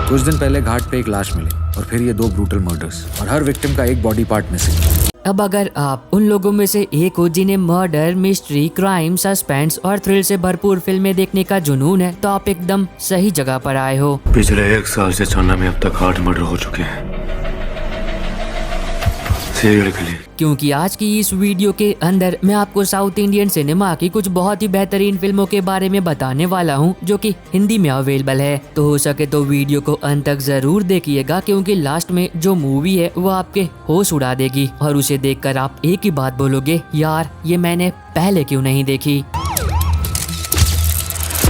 कुछ दिन पहले घाट पे एक लाश मिली और फिर ये 2 ब्रूटल मर्डर्स और हर विक्टिम का एक बॉडी पार्ट मिसिंग। अब अगर आप उन लोगों में से एक हो जिन्हें मर्डर, मिस्ट्री, क्राइम, सस्पेंस और थ्रिल से भरपूर फिल्में देखने का जुनून है, तो आप एकदम सही जगह पर आए हो। पिछले 1 साल से चन्ना में अब तक 8 मर्डर हो चुके हैं, सीरियली। क्योंकि आज की इस वीडियो के अंदर मैं आपको साउथ इंडियन सिनेमा की कुछ बहुत ही बेहतरीन फिल्मों के बारे में बताने वाला हूं, जो कि हिंदी में अवेलेबल है। तो हो सके तो वीडियो को अंत तक जरूर देखिएगा, क्योंकि लास्ट में जो मूवी है वो आपके होश उड़ा देगी और उसे देखकर आप एक ही बात बोलोगे, यार ये मैंने पहले क्यों नहीं देखी।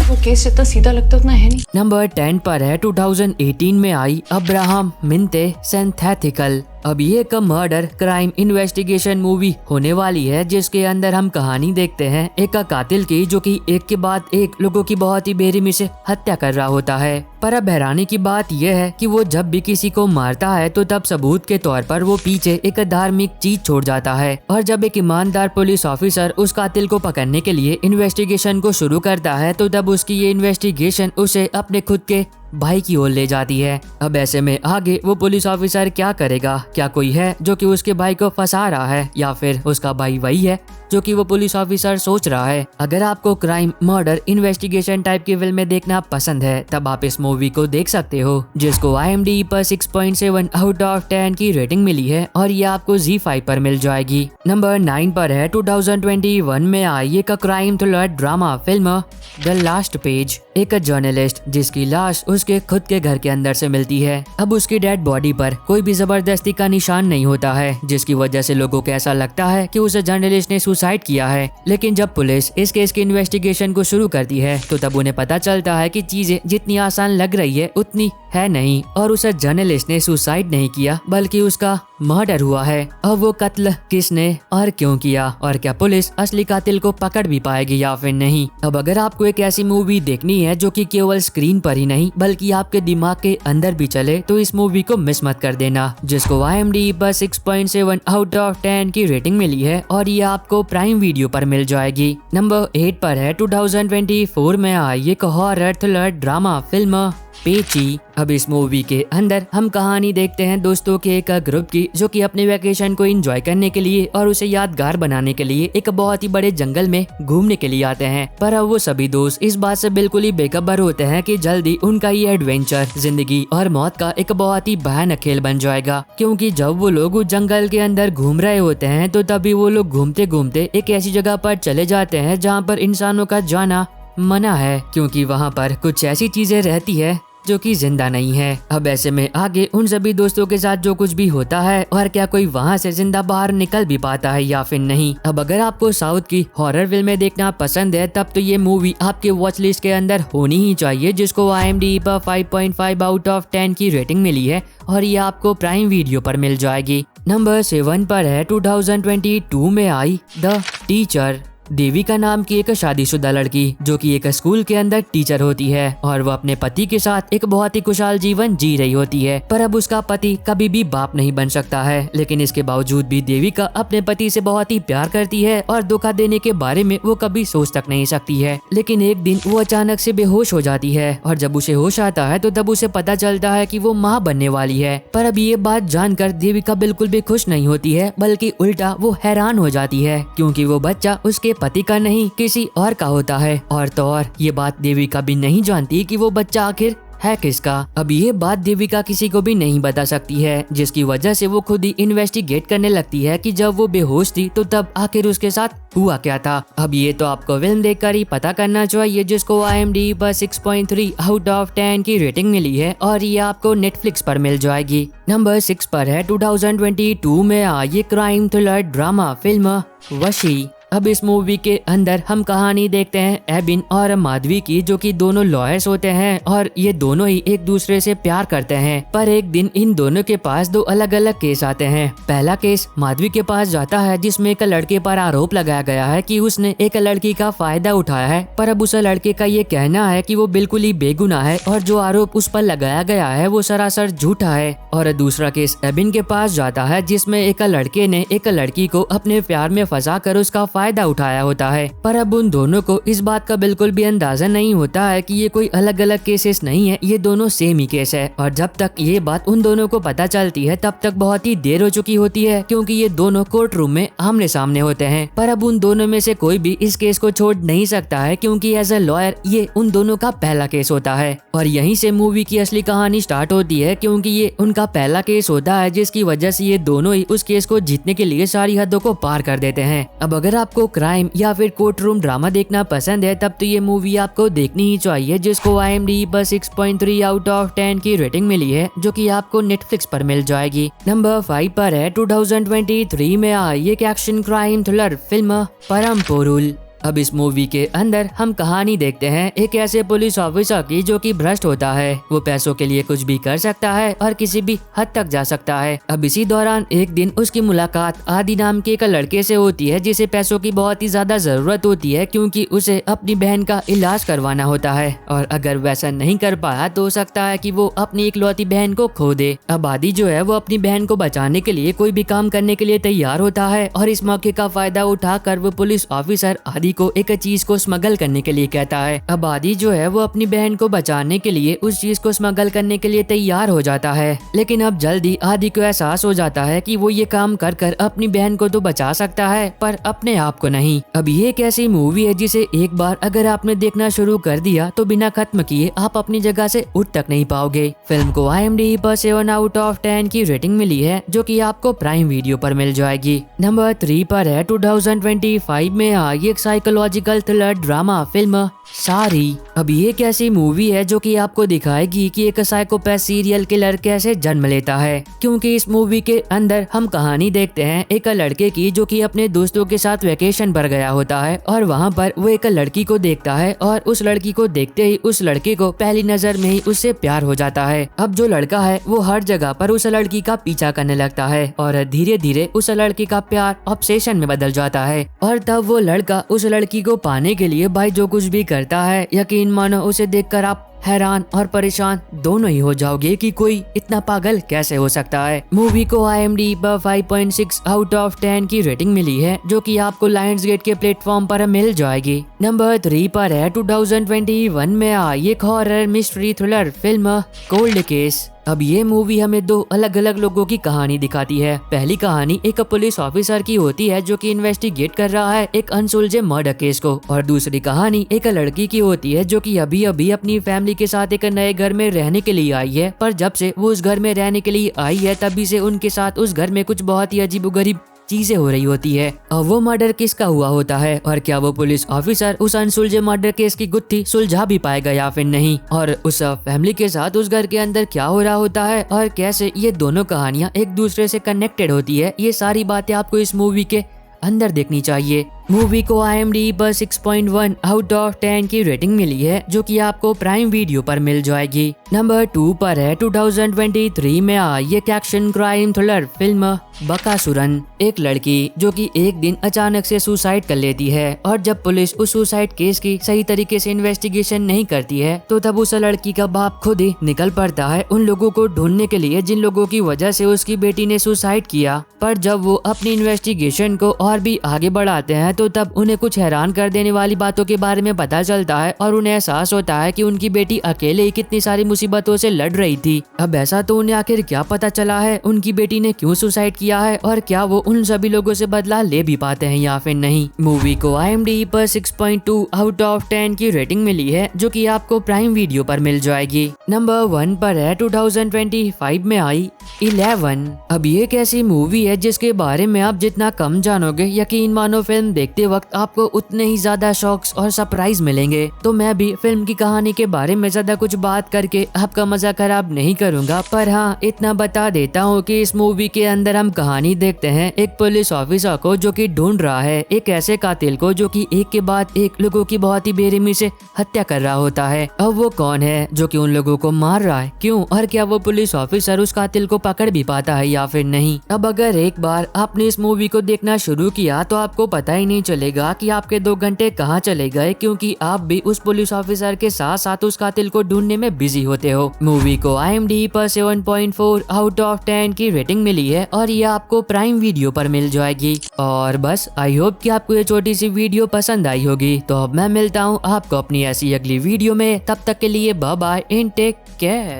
वो केस इतना सीधा लगता उतना है नहीं। नंबर 10 पर है 2018 में आई अब्राहम मिंते सिंथेटिकल। अब ये एक मर्डर क्राइम इन्वेस्टिगेशन मूवी होने वाली है, जिसके अंदर हम कहानी देखते हैं एक कातिल की, जो कि एक के बाद एक लोगों की बहुत ही बेरहमी से हत्या कर रहा होता है। पर अब हैरानी की बात यह है कि वो जब भी किसी को मारता है तो तब सबूत के तौर पर वो पीछे एक धार्मिक चीज छोड़ जाता है। और जब एक ईमानदार पुलिस ऑफिसर उस कातिल को पकड़ने के लिए इन्वेस्टिगेशन को शुरू करता है, तो तब उसकी ये इन्वेस्टिगेशन उसे अपने खुद के भाई की ओर ले जाती है। अब ऐसे में आगे वो पुलिस ऑफिसर क्या करेगा? क्या कोई है जो कि उसके भाई को फंसा रहा है, या फिर उसका भाई वही है जो कि वो पुलिस ऑफिसर सोच रहा है? अगर आपको क्राइम, मर्डर, इन्वेस्टिगेशन टाइप की फिल्में देखना पसंद है, तब आप इस मूवी को देख सकते हो, जिसको IMDb पर 6.7 आउट ऑफ 10 की रेटिंग मिली है और ये आपको ZEE5 पर मिल जाएगी। नंबर 9 पर है 2021 में आई एक crime thriller drama film the last page. एक जर्नलिस्ट जिसकी लाश उसके खुद के घर के अंदर से मिलती है। अब उसकी डेड बॉडी पर कोई भी जबरदस्ती का निशान नहीं होता है, जिसकी वजह से लोगों को ऐसा लगता है कि उस जर्नलिस्ट ने सुसाइड किया है। लेकिन जब पुलिस इस केस की इन्वेस्टिगेशन को शुरू करती है, तो तब उन्हें पता चलता है कि चीजें जितनी आसान लग रही है उतनी है नहीं, और उस जर्नलिस्ट ने सुसाइड नहीं किया बल्कि उसका मर्डर हुआ है। अब वो कत्ल किसने और क्यों किया, और क्या पुलिस असली कातिल को पकड़ भी पाएगी या फिर नहीं? अब अगर आपको एक ऐसी मूवी देखनी है जो कि केवल स्क्रीन पर ही नहीं बल्कि आपके दिमाग के अंदर भी चले, तो इस मूवी को मिस मत कर देना, जिसको IMDb पर 6.7 आउट ऑफ 10 की रेटिंग मिली है और ये आपको प्राइम वीडियो पर मिल जाएगी। नंबर 8 पर है 2024 में आई एक हॉरर थ्रिलर ड्रामा फिल्म पेची। अब इस मूवी के अंदर हम कहानी देखते हैं दोस्तों के एक ग्रुप की, जो कि अपने वेकेशन को एंजॉय करने के लिए और उसे यादगार बनाने के लिए एक बहुत ही बड़े जंगल में घूमने के लिए आते हैं। पर अब वो सभी दोस्त इस बात से बिल्कुल ही बेखबर होते हैं कि जल्दी उनका ये एडवेंचर जिंदगी और मौत का एक बहुत ही भयानक खेल बन जाएगा, क्योंकि जब वो लोग उस जंगल के अंदर घूम रहे होते हैं, तो तभी वो लोग घूमते घूमते एक ऐसी जगह पर चले जाते हैं जहाँ पर इंसानों का जाना मना है, क्योंकि वहाँ पर कुछ ऐसी चीजें रहती है जो कि जिंदा नहीं है। अब ऐसे में आगे उन सभी दोस्तों के साथ जो कुछ भी होता है, और क्या कोई वहाँ से जिंदा बाहर निकल भी पाता है या फिर नहीं? अब अगर आपको साउथ की हॉरर फिल्में देखना पसंद है, तब तो ये मूवी आपके वॉच लिस्ट के अंदर होनी ही चाहिए, जिसको IMDb पर 5.5 आउट ऑफ 10 की रेटिंग मिली है और ये आपको प्राइम वीडियो पर मिल जाएगी। नंबर 7 पर है 2022 में आई द टीचर। देविका नाम की एक शादीशुदा लड़की, जो कि एक स्कूल के अंदर टीचर होती है, और वो अपने पति के साथ एक बहुत ही खुशहाल जीवन जी रही होती है। पर अब उसका पति कभी भी बाप नहीं बन सकता है, लेकिन इसके बावजूद भी देविका अपने पति से बहुत ही प्यार करती है और धोखा देने के बारे में वो कभी सोच तक नहीं सकती है। लेकिन एक दिन वो अचानक से बेहोश हो जाती है, और जब उसे होश आता है तो तब उसे पता चलता है कि वो माँ बनने वाली है। पर अब ये बात जानकर देविका बिल्कुल भी खुश नहीं होती है, बल्कि उल्टा वो हैरान हो जाती है, क्योंकि वो बच्चा उसके पति का नहीं किसी और का होता है। और तो और ये बात देविका भी नहीं जानती कि वो बच्चा आखिर है किसका। अब ये बात देविका किसी को भी नहीं बता सकती है, जिसकी वजह से वो खुद ही इन्वेस्टिगेट करने लगती है कि जब वो बेहोश थी तो तब आखिर उसके साथ हुआ क्या था। अब ये तो आपको फिल्म देखकर ही पता करना चाहिए, जिसको IMDb पर 6.3 आउट ऑफ 10 की रेटिंग मिली है और ये आपको नेटफ्लिक्स पर मिल जाएगी। नंबर 6 पर है 2022 में आई क्राइम थ्रिलर ड्रामा फिल्म वशी। अब इस मूवी के अंदर हम कहानी देखते हैं एबिन और माधवी की, जो कि दोनों लॉयर्स होते हैं और ये दोनों ही एक दूसरे से प्यार करते हैं। पर एक दिन इन दोनों के पास 2 अलग अलग केस आते हैं। पहला केस माधवी के पास जाता है, जिसमें एक लड़के पर आरोप लगाया गया है कि उसने एक लड़की का फायदा उठाया है। पर अब उस लड़के का ये कहना है कि वो बिल्कुल ही बेगुनाह है और जो आरोप उस पर लगाया गया है वो सरासर झूठा है। और दूसरा केस एबिन के पास जाता है, जिसमें एक लड़के ने एक लड़की को अपने प्यार में फंसा कर उसका फायदा उठाया होता है। पर अब उन दोनों को इस बात का बिल्कुल भी अंदाजा नहीं होता है कि ये कोई अलग अलग केसेस नहीं है, ये दोनों सेम ही केस है। और जब तक ये बात उन दोनों को पता चलती है तब तक बहुत ही देर हो चुकी होती है, क्योंकि ये दोनों कोर्ट रूम में आमने सामने होते हैं। पर अब उन दोनों में से कोई भी इस केस को छोड़ नहीं सकता है, क्योंकि एज अ लॉयर ये उन दोनों का पहला केस होता है। और यहीं से मूवी की असली कहानी स्टार्ट होती है, क्योंकि ये उनका पहला केस होता है, जिसकी वजह से ये दोनों ही उस केस को जीतने के लिए सारी हदों को पार कर देते हैं। अब अगर आपको क्राइम या फिर कोर्ट रूम ड्रामा देखना पसंद है तब तो ये मूवी आपको देखनी ही चाहिए, जिसको IMDb पर 6.3 आउट ऑफ 10 की रेटिंग मिली है, जो कि आपको नेटफ्लिक्स पर मिल जाएगी। नंबर 5 पर है 2023 में आई एक एक्शन क्राइम थ्रिलर फिल्म परम पोरुल। अब इस मूवी के अंदर हम कहानी देखते हैं एक ऐसे पुलिस ऑफिसर की जो कि भ्रष्ट होता है। वो पैसों के लिए कुछ भी कर सकता है और किसी भी हद तक जा सकता है। अब इसी दौरान एक दिन उसकी मुलाकात आदि नाम के एक लड़के से होती है, जिसे पैसों की बहुत ही ज्यादा जरूरत होती है, क्योंकि उसे अपनी बहन का इलाज करवाना होता है। और अगर वैसा नहीं कर पाया तो हो सकता है कि वो अपनी इकलौती बहन को खो दे। अब आदि जो है वो अपनी बहन को बचाने के लिए कोई भी काम करने के लिए तैयार होता है, और इस मौके का फायदा उठाकर वो पुलिस ऑफिसर आदि को एक चीज को स्मगल करने के लिए कहता है। अब आदि जो है वो अपनी बहन को बचाने के लिए उस चीज को स्मगल करने के लिए तैयार हो जाता है, लेकिन अब जल्दी आदि को एहसास हो जाता है कि वो ये काम कर कर अपनी बहन को तो बचा सकता है, पर अपने आप को नहीं। अब ये एक ऐसी मूवी है जिसे एक बार अगर आपने देखना शुरू कर दिया तो बिना खत्म किए आप अपनी जगह से उठ तक नहीं पाओगे। फिल्म को IMDb पर 7 आउट ऑफ 10 की रेटिंग मिली है, जो कि आपको प्राइम वीडियो पर मिल जाएगी। नंबर 3 पर है 2025 में आई एक साइकोलॉजिकल थ्रिलर ड्रामा फिल्म सारी। अब ये एक ऐसी मूवी है जो कि आपको दिखाएगी कि एक साइकोपैथ सीरियल किलर कैसे जन्म लेता है, क्योंकि इस मूवी के अंदर हम कहानी देखते हैं एक लड़के की जो कि अपने दोस्तों के साथ वेकेशन पर गया होता है, और वहाँ पर वो एक लड़की को देखता है, और उस लड़की को देखते ही उस लड़के को पहली नजर में ही उससे प्यार हो जाता है। अब जो लड़का है वो हर जगह पर उस लड़की का पीछा करने लगता है, और धीरे धीरे उस लड़की का प्यार ऑब्सेशन में बदल जाता है। और तब वो लड़का उस लड़की को पाने के लिए भाई जो कुछ भी करता है, यकीन मानो उसे देखकर आप हैरान और परेशान दोनों ही हो जाओगे कि कोई इतना पागल कैसे हो सकता है। मूवी को IMDb पर 5.6 आउट ऑफ 10 की रेटिंग मिली है, जो कि आपको लायंसगेट के प्लेटफॉर्म पर मिल जाएगी। नंबर 3 पर है 2021 में आई एक horror mystery thriller film cold case. अब ये मूवी हमें दो अलग अलग लोगों की कहानी दिखाती है। पहली कहानी एक पुलिस ऑफिसर की होती है जो कि इन्वेस्टिगेट कर रहा है एक अनसुलझे मर्डर केस को, और दूसरी कहानी एक लड़की की होती है जो कि अभी अभी अपनी फैमिली के साथ एक नए घर में रहने के लिए आई है, पर जब से वो उस घर में रहने के लिए आई है तभी से उनके साथ उस घर में कुछ बहुत ही अजीबोगरीब चीजें हो रही होती है। और वो मर्डर किसका हुआ होता है, और क्या वो पुलिस ऑफिसर उस अनसुलझे मर्डर केस की गुत्थी सुलझा भी पाएगा या फिर नहीं, और उस फैमिली के साथ उस घर के अंदर क्या हो रहा होता है, और कैसे ये दोनों कहानियां एक दूसरे से कनेक्टेड होती है, ये सारी बातें आपको इस मूवी के अंदर देखनी चाहिए। मूवी को IMDb पर 6.1 आउट ऑफ 10 की रेटिंग मिली है, जो कि आपको प्राइम वीडियो पर मिल जाएगी। नंबर 2 पर है 2023 में आई एक एक्शन क्राइम थ्रिलर फिल्म बकासुरन। एक लड़की जो कि एक दिन अचानक से सुसाइड कर लेती है, और जब पुलिस उस सुसाइड केस की सही तरीके से इन्वेस्टिगेशन नहीं करती है तो तब उस लड़की का बाप खुद ही निकल पड़ता है उन लोगों को ढूंढने के लिए जिन लोगों की वजह से उसकी बेटी ने सुसाइड किया। पर जब वो अपनी इन्वेस्टिगेशन को और भी आगे बढ़ाते हैं तो तब उन्हें कुछ हैरान कर देने वाली बातों के बारे में पता चलता है, और उन्हें एहसास होता है कि उनकी बेटी अकेले ही कितनी सारी मुसीबतों से लड़ रही थी। अब ऐसा तो उन्हें आखिर क्या पता चला है, उनकी बेटी ने क्यों सुसाइड किया है, और क्या वो उन सभी लोगों से बदला ले भी पाते हैं या फिर नहीं। मूवी को IMDb पर 6.2 आउट ऑफ 10 की रेटिंग मिली है, जो कि आपको प्राइम वीडियो पर मिल जाएगी। नंबर 1 पर है 2025 में आई 11। अब ये एक ऐसी मूवी है जिसके बारे में आप जितना कम जानोगे, यकीन मानो फिल्म देखते वक्त आपको उतने ही ज्यादा शॉक्स और सरप्राइज मिलेंगे। तो मैं भी फिल्म की कहानी के बारे में ज्यादा कुछ बात करके आपका मजा खराब नहीं करूंगा, पर हाँ इतना बता देता हूँ कि इस मूवी के अंदर हम कहानी देखते हैं एक पुलिस ऑफिसर को जो कि ढूंढ रहा है एक ऐसे कातिल को जो कि एक के बाद एक लोगों की बहुत ही बेरहमी से हत्या कर रहा होता है। अब वो कौन है जो कि उन लोगों को मार रहा है, क्यों, और क्या वो पुलिस ऑफिसर उस कातिल को पकड़ भी पाता है या फिर नहीं। अब अगर एक बार आपने इस मूवी को देखना शुरू किया तो आपको पता ही नहीं नहीं चलेगा कि आपके 2 घंटे कहाँ चले गए, क्योंकि आप भी उस पुलिस ऑफिसर के साथ साथ उस कातिल को ढूंढने में बिजी होते हो। मूवी को IMDb पर 7.4 आउट ऑफ 10 की रेटिंग मिली है और ये आपको प्राइम वीडियो पर मिल जाएगी। और बस आई होप कि आपको ये छोटी सी वीडियो पसंद आई होगी। तो अब मैं मिलता हूँ आपको अपनी ऐसी अगली वीडियो में, तब तक के लिए bye bye and take care.